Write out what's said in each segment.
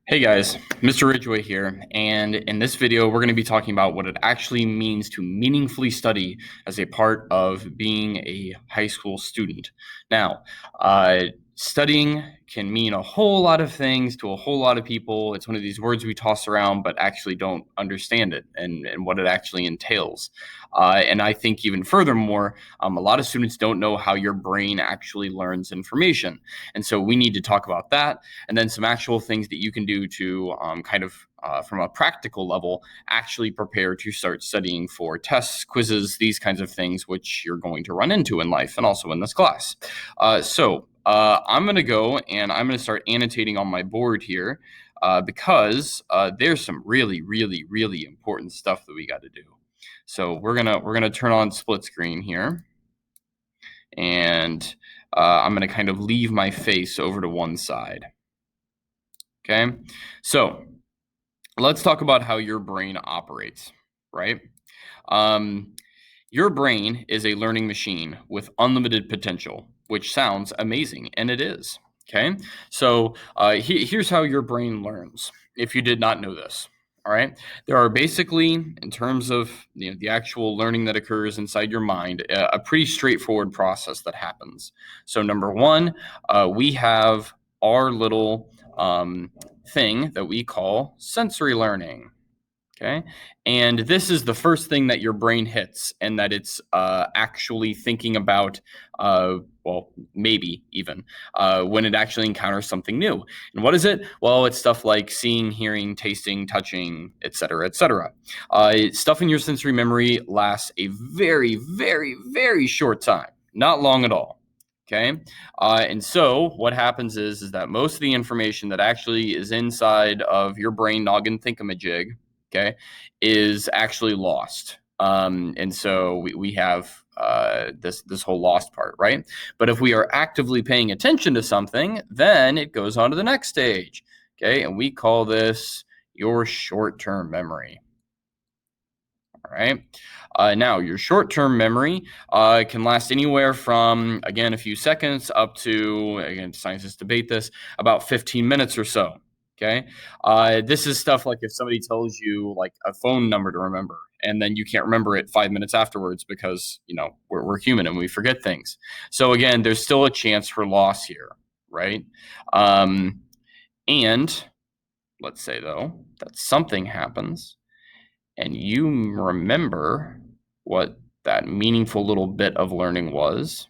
Hey guys, Mr. Ridgway here, and in this video we're going to be talking about what it actually means to meaningfully study as a part of being a high school student. Now, studying can mean a whole lot of things to a whole lot of people. It's one of these words we toss around but actually don't understand it and what it actually entails. And I think even furthermore, a lot of students don't know how your brain actually learns information. And so we need to talk about that and then some actual things that you can do to from a practical level, actually prepare to start studying for tests, quizzes, these kinds of things, which you're going to run into in life and also in this class. I'm going to go and I'm going to start annotating on my board here because there's some really, really, really important stuff that we got to do. So we're gonna turn on split screen here, and I'm gonna kind of leave my face over to one side. Okay, so let's talk about how your brain operates, right? Your brain is a learning machine with unlimited potential, which sounds amazing, and it is. Okay, so here's how your brain learns, if you did not know this. All right, there are basically, in terms of the actual learning that occurs inside your mind, a pretty straightforward process that happens. So number one, we have our little thing that we call sensory learning. Okay. And this is the first thing that your brain hits, and that it's actually thinking about, well, maybe even when it actually encounters something new. And what is it? Well, it's stuff like seeing, hearing, tasting, touching, etc., etc. Stuff in your sensory memory lasts a very, very, very short time, not long at all. Okay. And so what happens is that most of the information that actually is inside of your brain noggin thingamajig, okay, is actually lost. And so we have this whole lost part, right? But if we are actively paying attention to something, then it goes on to the next stage, okay? And we call this your short-term memory. All right. Now, your short-term memory can last anywhere from, again, a few seconds up to, again, scientists debate this, about 15 minutes or so. Okay. This is stuff like if somebody tells you like a phone number to remember, and then you can't remember it 5 minutes afterwards because, we're human and we forget things. So again, there's still a chance for loss here, right? And let's say, though, that something happens and you remember what that meaningful little bit of learning was,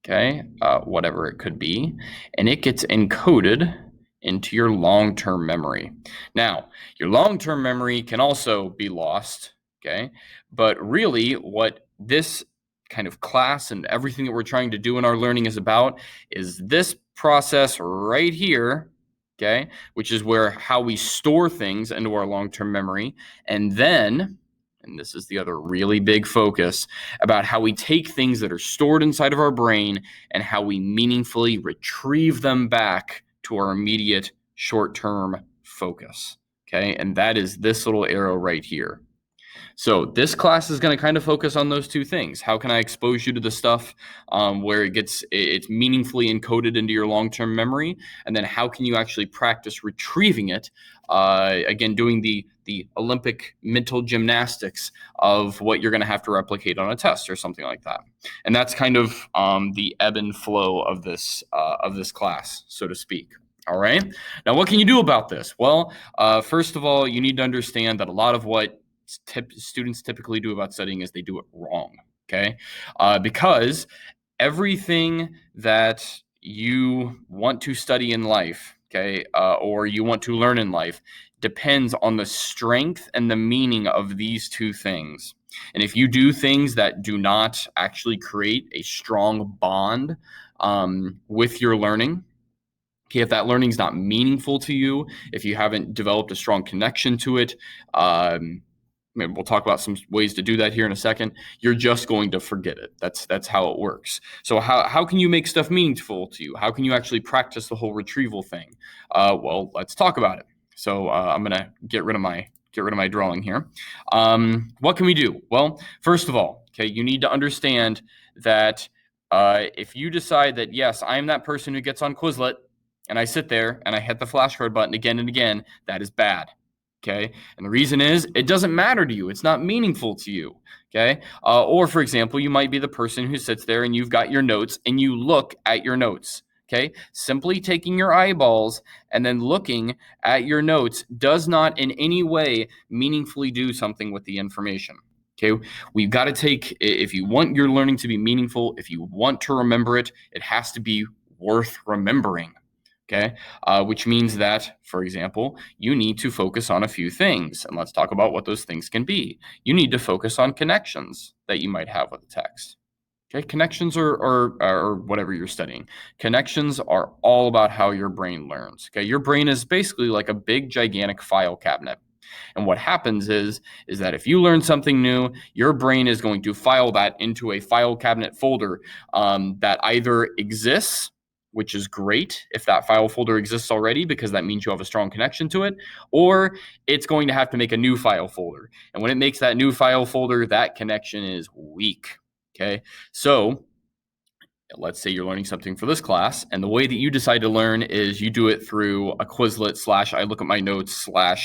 okay, whatever it could be, and it gets encoded into your long-term memory. Now, your long-term memory can also be lost, okay, but really what this kind of class and everything that we're trying to do in our learning is about is this process right here, okay, which is where how we store things into our long-term memory. And then, and this is the other really big focus, about how we take things that are stored inside of our brain and how we meaningfully retrieve them back to our immediate short-term focus. Okay, and that is this little arrow right here. So this class is going to kind of focus on those two things. How can I expose you to the stuff where it's meaningfully encoded into your long-term memory? And then how can you actually practice retrieving it? Again, doing the Olympic mental gymnastics of what you're going to have to replicate on a test or something like that. And that's kind of the ebb and flow of this class, so to speak. All right. Now, what can you do about this? Well, first of all, you need to understand that a lot of what students typically do about studying is they do it wrong, okay? Because everything that you want to study in life, okay, or you want to learn in life, depends on the strength and the meaning of these two things. And if you do things that do not actually create a strong bond with your learning, okay, if that learning is not meaningful to you, if you haven't developed a strong connection to it, maybe we'll talk about some ways to do that here in a second, you're just going to forget it. That's how it works. So how can you make stuff meaningful to you? How can you actually practice the whole retrieval thing? Well, let's talk about it. So I'm gonna get rid of my drawing here. What can we do? Well, first of all, okay, you need to understand that if you decide that, yes, I am that person who gets on Quizlet and I sit there and I hit the flashcard button again and again, that is bad. Okay. And the reason is it doesn't matter to you. It's not meaningful to you. Okay. Or for example, you might be the person who sits there and you've got your notes and you look at your notes. Okay. Simply taking your eyeballs and then looking at your notes does not in any way meaningfully do something with the information. Okay. We've got to take, if you want your learning to be meaningful, if you want to remember it, it has to be worth remembering. Okay. Which means that, for example, you need to focus on a few things. And let's talk about what those things can be. You need to focus on connections that you might have with the text. Okay. Connections or whatever you're studying. Connections are all about how your brain learns. Okay. Your brain is basically like a big, gigantic file cabinet. And what happens is that if you learn something new, your brain is going to file that into a file cabinet folder that either exists, which is great if that file folder exists already, because that means you have a strong connection to it, or it's going to have to make a new file folder. And when it makes that new file folder, that connection is weak. Okay, so let's say you're learning something for this class, and the way that you decide to learn is you do it through a Quizlet / I look at my notes / while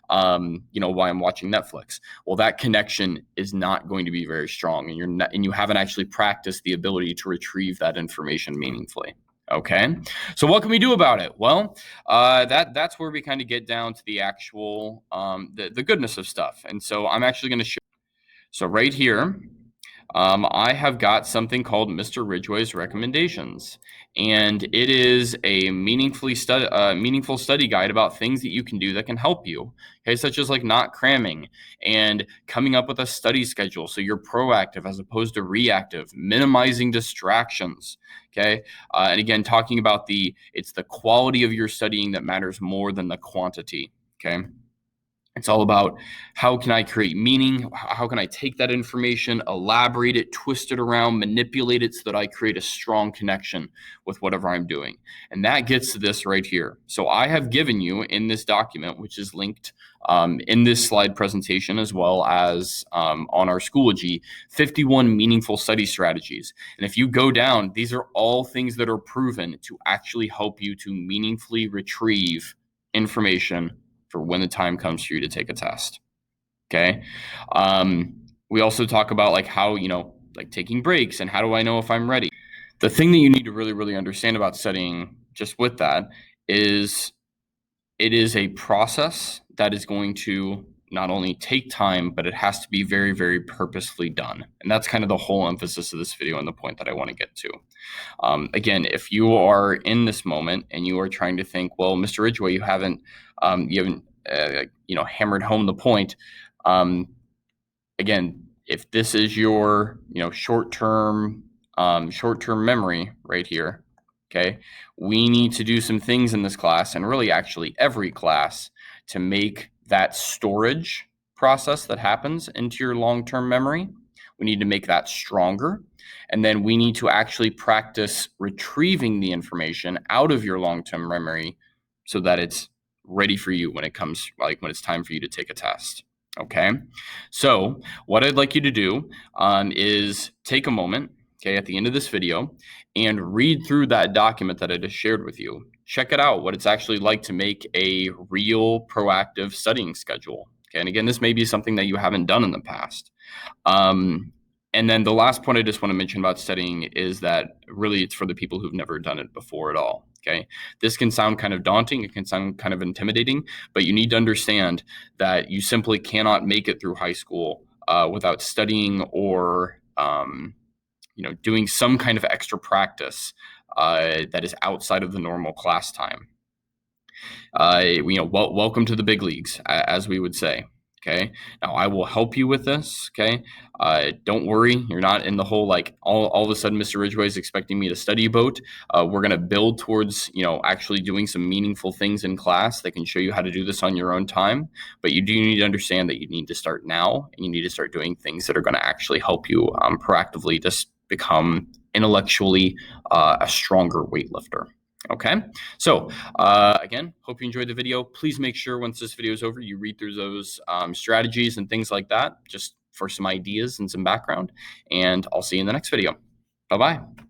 I'm watching Netflix. Well, that connection is not going to be very strong, and you haven't actually practiced the ability to retrieve that information meaningfully. Okay, so what can we do about it? Well, that's where we kind of get down to the actual the goodness of stuff. And so I'm actually going to show. So right here, I have got something called Mr. Ridgway's Recommendations, and it is a meaningful study guide about things that you can do that can help you. Okay, such as like not cramming and coming up with a study schedule so you're proactive as opposed to reactive, minimizing distractions. Okay, and again, talking about it's the quality of your studying that matters more than the quantity. Okay. It's all about how can I create meaning? How can I take that information, elaborate it, twist it around, manipulate it so that I create a strong connection with whatever I'm doing? And that gets to this right here. So I have given you in this document, which is linked in this slide presentation, as well as on our Schoology, 51 meaningful study strategies. And if you go down, these are all things that are proven to actually help you to meaningfully retrieve information for when the time comes for you to take a test. Okay. We also talk about like how, like taking breaks and how do I know if I'm ready? The thing that you need to really, really understand about studying just with that is it is a process that is going to not only take time, but it has to be very, very purposefully done. And that's kind of the whole emphasis of this video and the point that I want to get to. Again, if you are in this moment and you are trying to think, well, Mr. Ridgway, you haven't hammered home the point. Again, if this is your, short-term memory right here, okay, we need to do some things in this class, and really actually every class, to make that storage process that happens into your long-term memory. We need to make that stronger. And then we need to actually practice retrieving the information out of your long-term memory so that it's ready for you when it's time for you to take a test. Okay. So what I'd like you to do is take a moment, okay, at the end of this video and read through that document that I just shared with you. Check it out, what it's actually like to make a real proactive studying schedule. Okay. And again, this may be something that you haven't done in the past. And then the last point I just want to mention about studying is that really it's for the people who've never done it before at all. Okay. This can sound kind of daunting. It can sound kind of intimidating, but you need to understand that you simply cannot make it through high school without studying or, doing some kind of extra practice that is outside of the normal class time. Welcome to the big leagues, as we would say. Okay. Now I will help you with this. Okay. Don't worry. You're not in the whole, like all of a sudden, Mr. Ridgway is expecting me to study boat. We're going to build towards, actually doing some meaningful things in class that can show you how to do this on your own time. But you do need to understand that you need to start now, and you need to start doing things that are going to actually help you proactively just become intellectually a stronger weightlifter. Okay, so again, hope you enjoyed the video. Please make sure once this video is over, you read through those strategies and things like that, just for some ideas and some background. And I'll see you in the next video. Bye-bye.